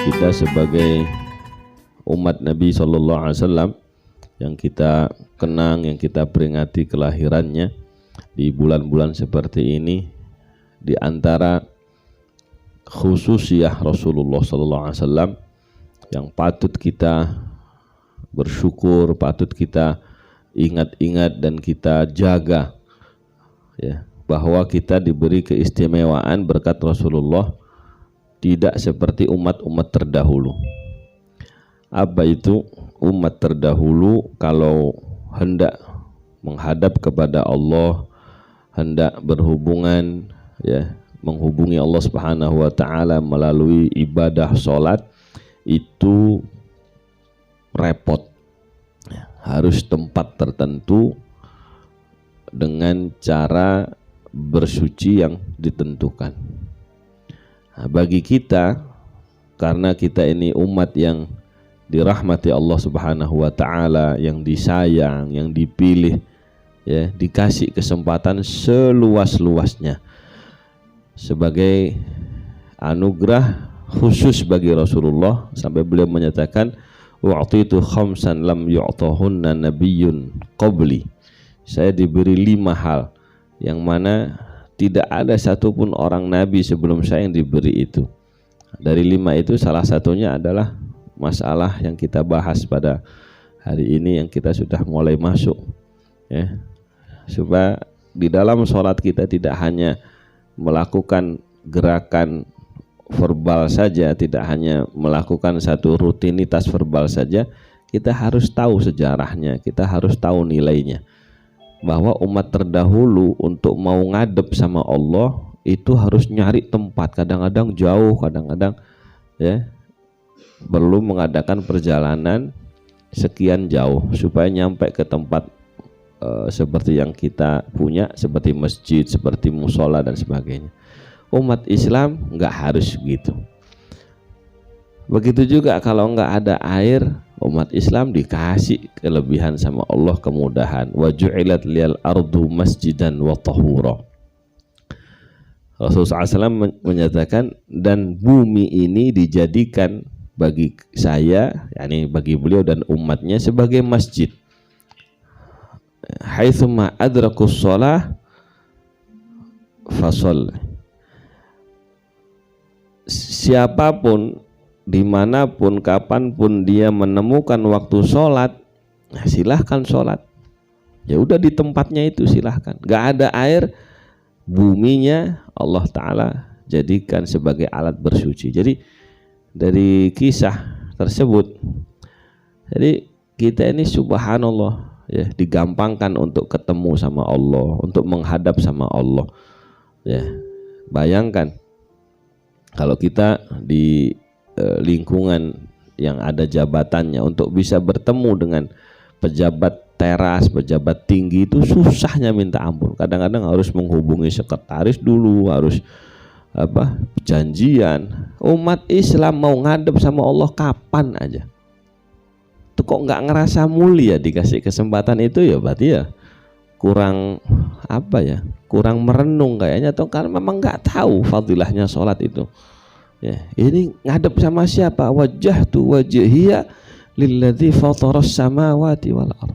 kita sebagai umat Nabi SAW yang kita kenang, yang kita peringati kelahirannya di bulan-bulan seperti ini, di antara khususiyah Rasulullah SAW yang patut kita bersyukur, patut kita ingat-ingat dan kita jaga, ya, bahwa kita diberi keistimewaan berkat Rasulullah, tidak seperti umat-umat terdahulu. Apa itu umat terdahulu? Kalau hendak menghadap kepada Allah, hendak berhubungan, ya, menghubungi Allah Subhanahu wa taala melalui ibadah salat, itu repot, ya, harus tempat tertentu dengan cara bersuci yang ditentukan. Nah, bagi kita, karena kita ini umat yang dirahmati Allah Subhanahu wa taala, yang disayang, yang dipilih, ya, dikasih kesempatan seluas-luasnya sebagai anugerah khusus bagi Rasulullah, sampai beliau menyatakan wa'titu khamsan lam yu'tahunna nabiyyun qabli. Saya diberi 5 hal yang mana tidak ada satupun orang nabi sebelum saya yang diberi itu. Dari 5 itu salah satunya adalah masalah yang kita bahas pada hari ini, yang kita sudah mulai masuk, ya, supaya di dalam sholat kita tidak hanya melakukan gerakan verbal saja, tidak hanya melakukan satu rutinitas verbal saja, kita harus tahu sejarahnya, kita harus tahu nilainya. Bahwa umat terdahulu untuk mau ngadep sama Allah itu harus nyari tempat, kadang-kadang jauh, kadang-kadang, ya, perlu mengadakan perjalanan sekian jauh supaya nyampe ke tempat seperti yang kita punya, seperti masjid, seperti musola dan sebagainya. Umat Islam nggak harus gitu. Begitu juga kalau nggak ada air, umat Islam dikasih kelebihan sama Allah, kemudahan. Wa ju'ilat liyal ardu masjidan wa tahura. Rasulullah SAW menyatakan, dan bumi ini dijadikan bagi saya, yakni bagi beliau dan umatnya, sebagai masjid. Haitsuma adrakus shalah fasall. Siapapun, dimanapun, kapanpun dia menemukan waktu sholat, nah silahkan sholat. Ya udah di tempatnya itu silahkan. Gak ada air, buminya Allah Ta'ala jadikan sebagai alat bersuci. Jadi dari kisah tersebut, jadi kita ini subhanallah, ya, digampangkan untuk ketemu sama Allah, untuk menghadap sama Allah, ya. Bayangkan kalau kita di lingkungan yang ada jabatannya, untuk bisa bertemu dengan pejabat teras, pejabat tinggi, itu susahnya minta ampun. Kadang-kadang harus menghubungi sekretaris dulu, harus janjian. Umat Islam mau ngadep sama Allah kapan aja, itu kok nggak ngerasa mulia dikasih kesempatan itu, ya berarti ya kurang kurang merenung kayaknya, atau karena memang nggak tahu fadilahnya sholat itu. Ya, ini ngadep sama siapa? Wajjahtu wajhiya lilladzi fataras samawati wal ardh.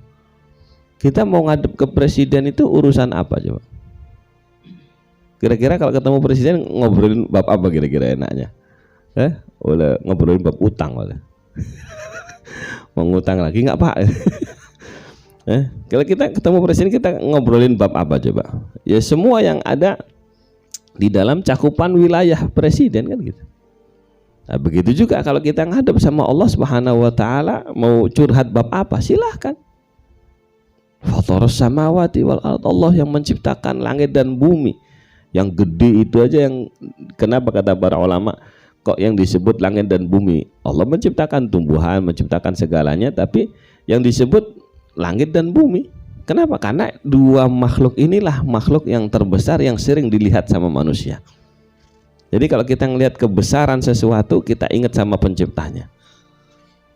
Kita mau ngadep ke presiden itu urusan apa coba? Kira-kira kalau ketemu presiden ngobrolin bab apa kira-kira enaknya? Boleh ngobrolin bab utang, boleh. Mau ngutang lagi nggak Pak? Kalau kita ketemu presiden, kita ngobrolin bab apa coba? Ya semua yang ada di dalam cakupan wilayah presiden, kan gitu. Nah, begitu juga kalau kita ngadep sama Allah Subhanahu wa taala, mau curhat bab apa silahkan. Fataras samawati wal ardh, Allah yang menciptakan langit dan bumi. Yang gede itu aja yang, kenapa kata para ulama kok yang disebut langit dan bumi? Allah menciptakan tumbuhan, menciptakan segalanya, tapi yang disebut langit dan bumi. Kenapa? Karena 2 makhluk inilah makhluk yang terbesar yang sering dilihat sama manusia. Jadi kalau kita ngelihat kebesaran sesuatu, kita ingat sama penciptanya.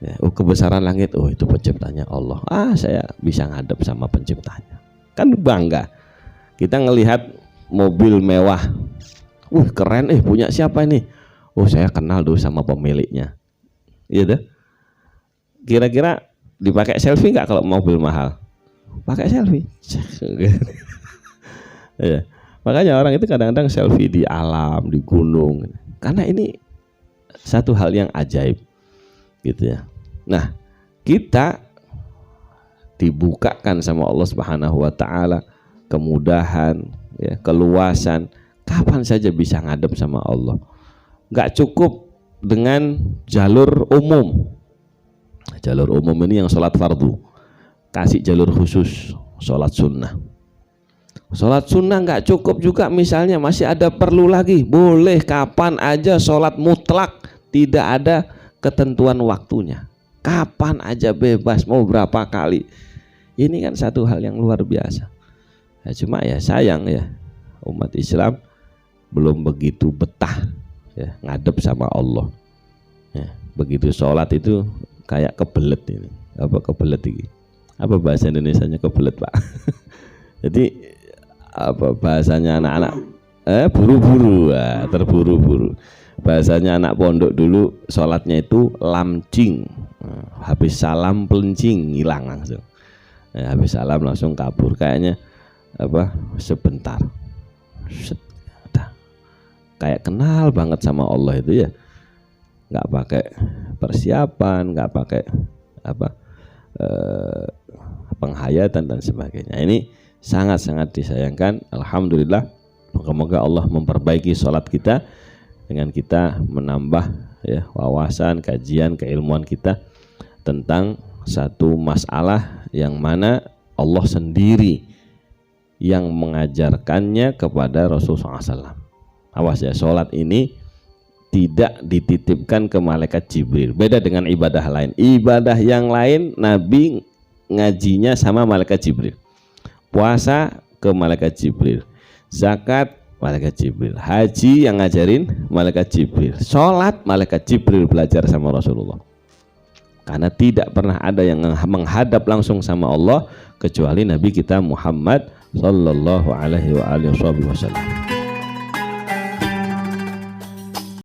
Ya, kebesaran langit, itu penciptanya Allah. Saya bisa ngadep sama penciptanya. Kan bangga. Kita ngelihat mobil mewah, keren, punya siapa ini? Saya kenal dulu sama pemiliknya. gitu. Kira-kira dipakai selfie nggak kalau mobil mahal? Pakai selfie. Ya. Makanya orang itu kadang-kadang selfie di alam, di gunung, karena ini satu hal yang ajaib, gitu ya. Nah, kita dibukakan sama Allah Subhanahu wa taala kemudahan, ya, keluasan, kapan saja bisa ngadep sama Allah. Nggak cukup dengan jalur umum. Jalur umum ini yang sholat fardu, kasih jalur khusus sholat sunnah. Sholat sunnah nggak cukup juga, misalnya masih ada perlu lagi, boleh kapan aja sholat mutlak, tidak ada ketentuan waktunya, kapan aja bebas, mau berapa kali. Ini kan satu hal yang luar biasa. Ya, cuma ya sayang ya, umat Islam belum begitu betah ya, ngadep sama Allah. Ya, begitu sholat itu kayak kebelet ini. Apa kebelet ini? Apa bahasa Indonesianya kebelet, Pak? Jadi apa bahasanya anak-anak buru-buru, terburu-buru. Bahasanya anak pondok dulu sholatnya itu lamcing, habis salam pelencing hilang langsung, habis salam langsung kabur, kayaknya apa sebentar, kayak kenal banget sama Allah itu ya, nggak pakai persiapan, nggak pakai apa penghayatan dan sebagainya. Ini sangat-sangat disayangkan. Alhamdulillah, moga-moga Allah memperbaiki sholat kita dengan kita menambah ya wawasan, kajian, keilmuan kita tentang satu masalah yang mana Allah sendiri yang mengajarkannya kepada Rasulullah SAW. Awas ya, sholat ini tidak dititipkan ke malaikat Jibril. Beda dengan ibadah lain. Ibadah yang lain Nabi ngajinya sama malaikat Jibril. Puasa ke malaikat Jibril, zakat malaikat Jibril, haji yang ngajarin malaikat Jibril, sholat malaikat Jibril belajar sama Rasulullah. Karena tidak pernah ada yang menghadap langsung sama Allah kecuali Nabi kita Muhammad sallallahu alaihi wasallam.